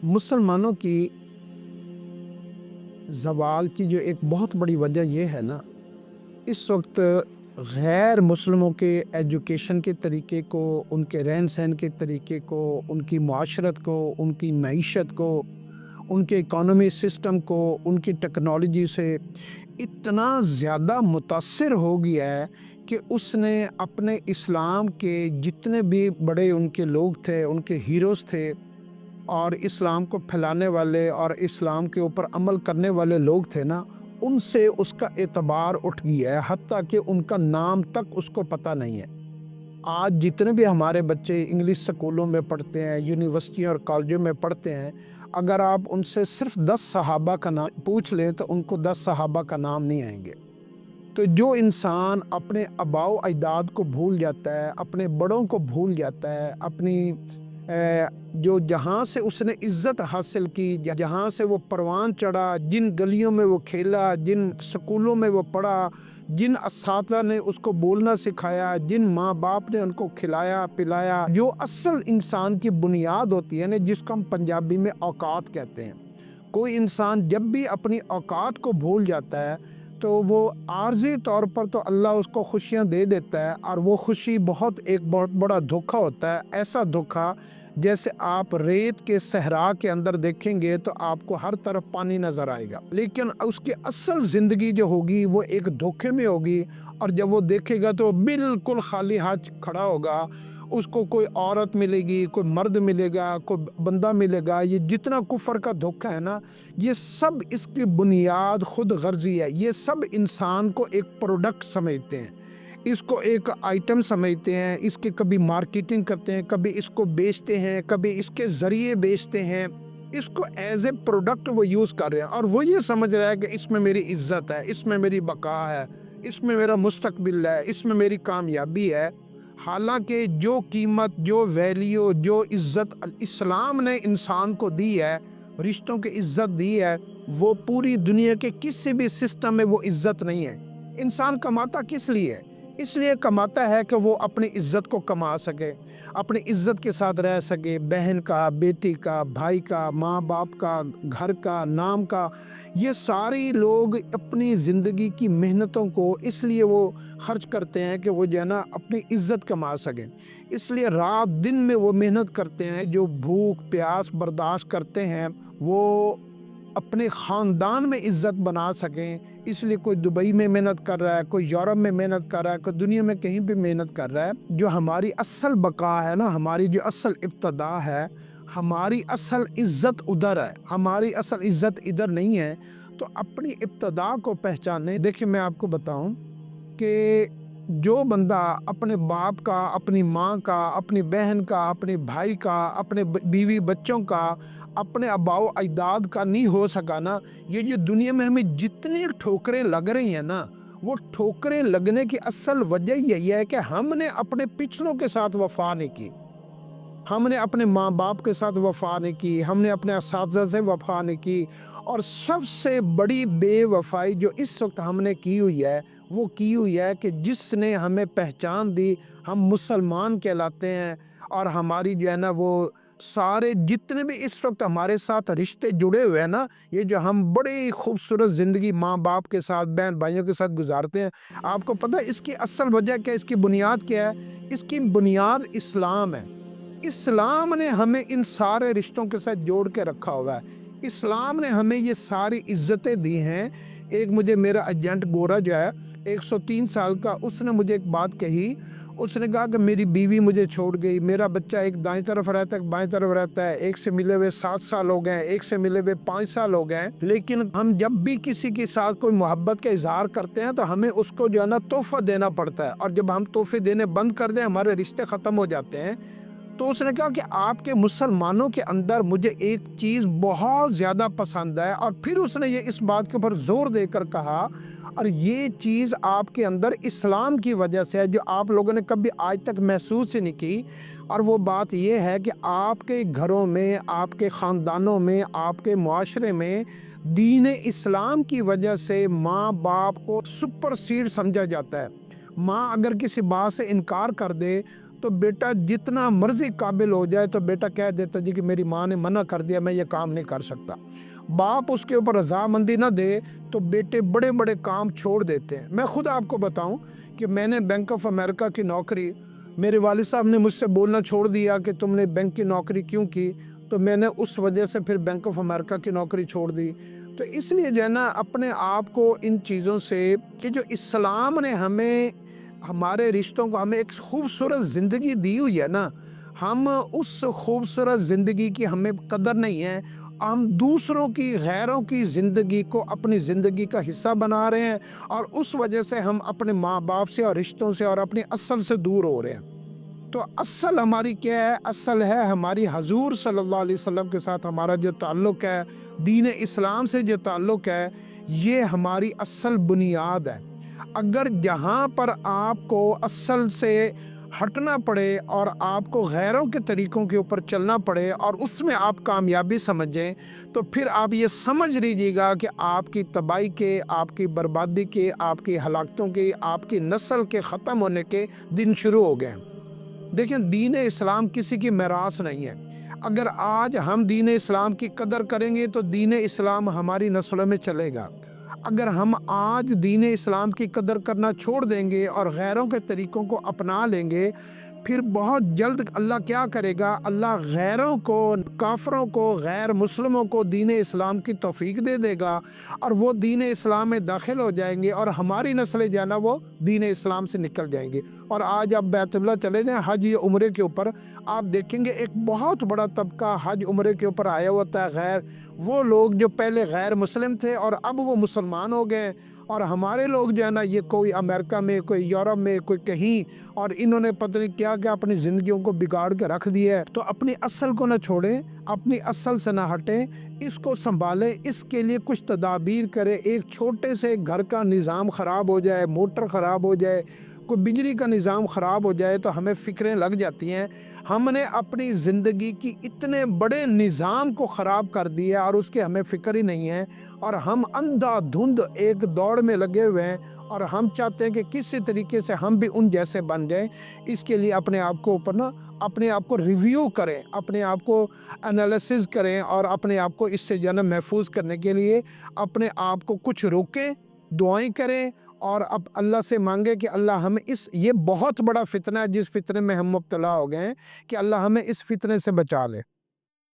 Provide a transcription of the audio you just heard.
मुसलमानों की ज़वाल की जो एक बहुत बड़ी वजह ये है ना, इस वक्त गैर मुस्लिमों के एजुकेशन के तरीके को, उनके रहन सहन के तरीके को, उनकी माशरत को, उनकी मईशत को, उनके इकोनॉमी सिस्टम को, उनकी टेक्नोलॉजी से इतना ज़्यादा मुतासिर हो गया है कि उसने अपने इस्लाम के जितने भी बड़े उनके लोग थे, उनके हीरोज़ थे और इस्लाम को फैलाने वाले और इस्लाम के ऊपर अमल करने वाले लोग थे ना, उनसे उसका एतबार उठ गया है, हत्ता कि उनका नाम तक उसको पता नहीं है। आज जितने भी हमारे बच्चे इंग्लिश स्कूलों में पढ़ते हैं, यूनिवर्सिटी और कॉलेजों में पढ़ते हैं, अगर आप उनसे सिर्फ 10 सहाबा का नाम पूछ लें तो उनको 10 सहाबा का नाम नहीं आएंगे। तो जो इंसान अपने आबाओ अजदाद को भूल जाता है, अपने बड़ों को भूल जाता है, अपनी जो जहाँ से उसने इज़्ज़त हासिल की, जहाँ से वो परवान चढ़ा, जिन गलियों में वो खेला, जिन स्कूलों में वो पढ़ा, जिन असातिज़ा ने उसको बोलना सिखाया, जिन माँ बाप ने उनको खिलाया पिलाया, जो असल इंसान की बुनियाद होती है ना, जिसको हम पंजाबी में औकात कहते हैं। कोई इंसान जब भी अपनी औकात को भूल जाता है तो वो आर्जी तौर पर तो अल्लाह उसको खुशियाँ दे देता है, और वो खुशी बहुत बड़ा धोखा होता है। ऐसा धोखा जैसे आप रेत के सहरा के अंदर देखेंगे तो आपको हर तरफ पानी नज़र आएगा, लेकिन उसकी असल ज़िंदगी जो होगी वो एक धोखे में होगी। और जब वो देखेगा तो बिल्कुल खाली हाथ खड़ा होगा। उसको कोई औरत मिलेगी, कोई मर्द मिलेगा, कोई बंदा मिलेगा। ये जितना कुफर का धोखा है ना, ये सब इसकी बुनियाद खुद गर्जी है। ये सब इंसान को एक प्रोडक्ट समझते हैं, इसको एक आइटम समझते हैं, इसकी कभी मार्केटिंग करते हैं, कभी इसको बेचते हैं, कभी इसके ज़रिए बेचते हैं। इसको एज ए प्रोडक्ट वो यूज़ कर रहे हैं, और वो ये समझ रहा है कि इसमें मेरी इज्जत है, इसमें मेरी बका है, इसमें मेरा मुस्तकबिल है, इसमें मेरी कामयाबी है। हालांकि जो कीमत, जो वैल्यू, जो इज्जत इस्लाम ने इंसान को दी है, रिश्तों की इज्जत दी है, वो पूरी दुनिया के किसी भी सिस्टम में वो इज्जत नहीं है। इंसान कमाता किस लिए? इसलिए कमाता है कि वो अपनी इज्जत को कमा सके, अपनी इज्जत के साथ रह सके, बहन का, बेटी का, भाई का, माँ बाप का, घर का, नाम का। ये सारे लोग अपनी ज़िंदगी की मेहनतों को इसलिए वो खर्च करते हैं कि वो जो है ना अपनी इज्जत कमा सकें। इसलिए रात दिन में वो मेहनत करते हैं। जो भूख प्यास बर्दाश्त करते हैं वो अपने ख़ानदान में इज़्ज़त बना सकें। इसलिए कोई दुबई में मेहनत कर रहा है, कोई यूरोप में मेहनत कर रहा है, कोई दुनिया में कहीं भी मेहनत कर रहा है। जो हमारी असल बका है ना, हमारी जो असल इब्तदा है, हमारी असल इज़्ज़त उधर है, हमारी असल इज़्ज़त इधर नहीं है। तो अपनी इब्तदा को पहचानें। देखिए मैं आपको बताऊं कि जो बंदा अपने बाप का, अपनी माँ का, अपनी बहन का, अपने भाई का, अपने बीवी बच्चों का, अपने आबाओ अजदाद का नहीं हो सका ना, ये जो दुनिया में हमें जितनी ठोकरें लग रही हैं ना, वो ठोकरें लगने की असल वजह यही है कि हमने अपने पिछलों के साथ वफा नहीं की, हमने अपने माँ बाप के साथ वफा नहीं की, हमने अपने असातिज़ा से वफा नहीं की। और सबसे बड़ी बेवफाई जो इस वक्त हमने की हुई है, वो की हुई है कि जिसने हमें पहचान दी, हम मुसलमान कहलाते हैं। और हमारी जो है ना वो सारे जितने भी इस वक्त हमारे साथ रिश्ते जुड़े हुए हैं ना, ये जो हम बड़ी खूबसूरत ज़िंदगी माँ बाप के साथ, बहन भाइयों के साथ गुजारते हैं, आपको पता है इसकी असल वजह क्या है, इसकी बुनियाद क्या है? इसकी बुनियाद इस्लाम है। इस्लाम ने हमें इन सारे रिश्तों के साथ जोड़ के रखा हुआ है। इस्लाम ने हमें ये सारी इज्जतें दी हैं। एक मुझे मेरा एजेंट गोरा जो है 103 साल का, उसने मुझे एक बात कही। उसने कहा कि मेरी बीवी मुझे छोड़ गई, मेरा बच्चा एक दाएं तरफ रहता है, एक बाएं तरफ रहता है, एक से मिले हुए 7 साल हो गए, एक से मिले हुए 5 साल हो गए। लेकिन हम जब भी किसी के साथ कोई मोहब्बत का इजहार करते हैं तो हमें उसको जो है ना तोहफा देना पड़ता है, और जब हम तोहफे देने बंद कर दें हमारे रिश्ते ख़त्म हो जाते हैं। तो उसने कहा कि आपके मुसलमानों के अंदर मुझे एक चीज़ बहुत ज़्यादा पसंद है। और फिर उसने ये इस बात के ऊपर ज़ोर देकर कहा, और ये चीज़ आपके अंदर इस्लाम की वजह से है, जो आप लोगों ने कभी आज तक महसूस ही नहीं की। और वो बात ये है कि आपके घरों में, आपके ख़ानदानों में, आपके मुआशरे में दीन इस्लाम की वजह से माँ बाप को सुपरसीड समझा जाता है। माँ अगर किसी बात से इनकार कर दे تو بیٹا جتنا مرضی قابل ہو جائے تو بیٹا کہہ دیتا جی کہ میری ماں نے منع کر دیا، میں یہ کام نہیں کر سکتا۔ باپ اس کے اوپر رضامندی نہ دے تو بیٹے بڑے بڑے کام چھوڑ دیتے ہیں۔ میں خود آپ کو بتاؤں کہ میں نے بینک آف امریکہ کی نوکری، میرے والد صاحب نے مجھ سے بولنا چھوڑ دیا کہ تم نے بینک کی نوکری کیوں کی، تو میں نے اس وجہ سے پھر بینک آف امریکہ کی نوکری چھوڑ دی۔ تو اس لیے جو ہے نا اپنے آپ کو ان چیزوں سے، کہ جو اسلام نے ہمیں، ہمارے رشتوں کو، ہمیں ایک خوبصورت زندگی دی ہوئی ہے نا، ہم اس خوبصورت زندگی کی ہمیں قدر نہیں ہے، ہم دوسروں کی، غیروں کی زندگی کو اپنی زندگی کا حصہ بنا رہے ہیں، اور اس وجہ سے ہم اپنے ماں باپ سے اور رشتوں سے اور اپنی اصل سے دور ہو رہے ہیں۔ تو اصل ہماری کیا ہے؟ اصل ہے ہماری حضور صلی اللہ علیہ وسلم کے ساتھ ہمارا جو تعلق ہے، دین اسلام سے جو تعلق ہے، یہ ہماری اصل بنیاد ہے۔ اگر جہاں پر آپ کو اصل سے ہٹنا پڑے اور آپ کو غیروں کے طریقوں کے اوپر چلنا پڑے اور اس میں آپ کامیابی سمجھیں، تو پھر آپ یہ سمجھ لیجیے گا کہ آپ کی تباہی کے، آپ کی بربادی کے، آپ کی ہلاکتوں کے، آپ کی نسل کے ختم ہونے کے دن شروع ہو گئے۔ دیکھیں، دین اسلام کسی کی میراث نہیں ہے۔ اگر آج ہم دین اسلام کی قدر کریں گے تو دین اسلام ہماری نسلوں میں چلے گا۔ اگر ہم آج دین اسلام کی قدر کرنا چھوڑ دیں گے اور غیروں کے طریقوں کو اپنا لیں گے، پھر بہت جلد اللہ کیا کرے گا؟ اللہ غیروں کو، کافروں کو، غیر مسلموں کو دین اسلام کی توفیق دے دے گا، اور وہ دین اسلام میں داخل ہو جائیں گے، اور ہماری نسلیں جو ہے نا وہ دین اسلام سے نکل جائیں گے۔ اور آج آپ بیت اللہ چلے جائیں، حج یا عمرے کے اوپر آپ دیکھیں گے ایک بہت بڑا طبقہ حج عمرے کے اوپر آیا ہوتا ہے، غیر، وہ لوگ جو پہلے غیر مسلم تھے اور اب وہ مسلمان ہو گئے، اور ہمارے لوگ جو ہے نا یہ کوئی امریکہ میں، کوئی یورپ میں، کوئی کہیں، اور انہوں نے پتہ نہیں کیا کیا اپنی زندگیوں کو بگاڑ کے رکھ دیا ہے۔ تو اپنی اصل کو نہ چھوڑیں، اپنی اصل سے نہ ہٹیں، اس کو سنبھالیں، اس کے لیے کچھ تدابیر کریں۔ ایک چھوٹے سے گھر کا نظام خراب ہو جائے، موٹر خراب ہو جائے، کوئی بجلی کا نظام خراب ہو جائے تو ہمیں فکریں لگ جاتی ہیں۔ ہم نے اپنی زندگی کی اتنے بڑے نظام کو خراب کر دیا اور اس کی ہمیں فکر ہی نہیں ہے، اور ہم اندھا دھند ایک دوڑ میں لگے ہوئے ہیں، اور ہم چاہتے ہیں کہ کسی طریقے سے ہم بھی ان جیسے بن جائیں۔ اس کے لیے اپنے آپ کو اوپر نا، اپنے آپ کو ریویو کریں، اپنے آپ کو انالیسز کریں، اور اپنے آپ کو اس سے جو ہے نا محفوظ کرنے کے لیے اپنے آپ کو کچھ روکیں، دعائیں کریں، اور اب اللہ سے مانگے کہ اللہ ہمیں یہ بہت بڑا فتنہ ہے جس فتنے میں ہم مبتلا ہو گئے ہیں، کہ اللہ ہمیں اس فتنے سے بچا لے۔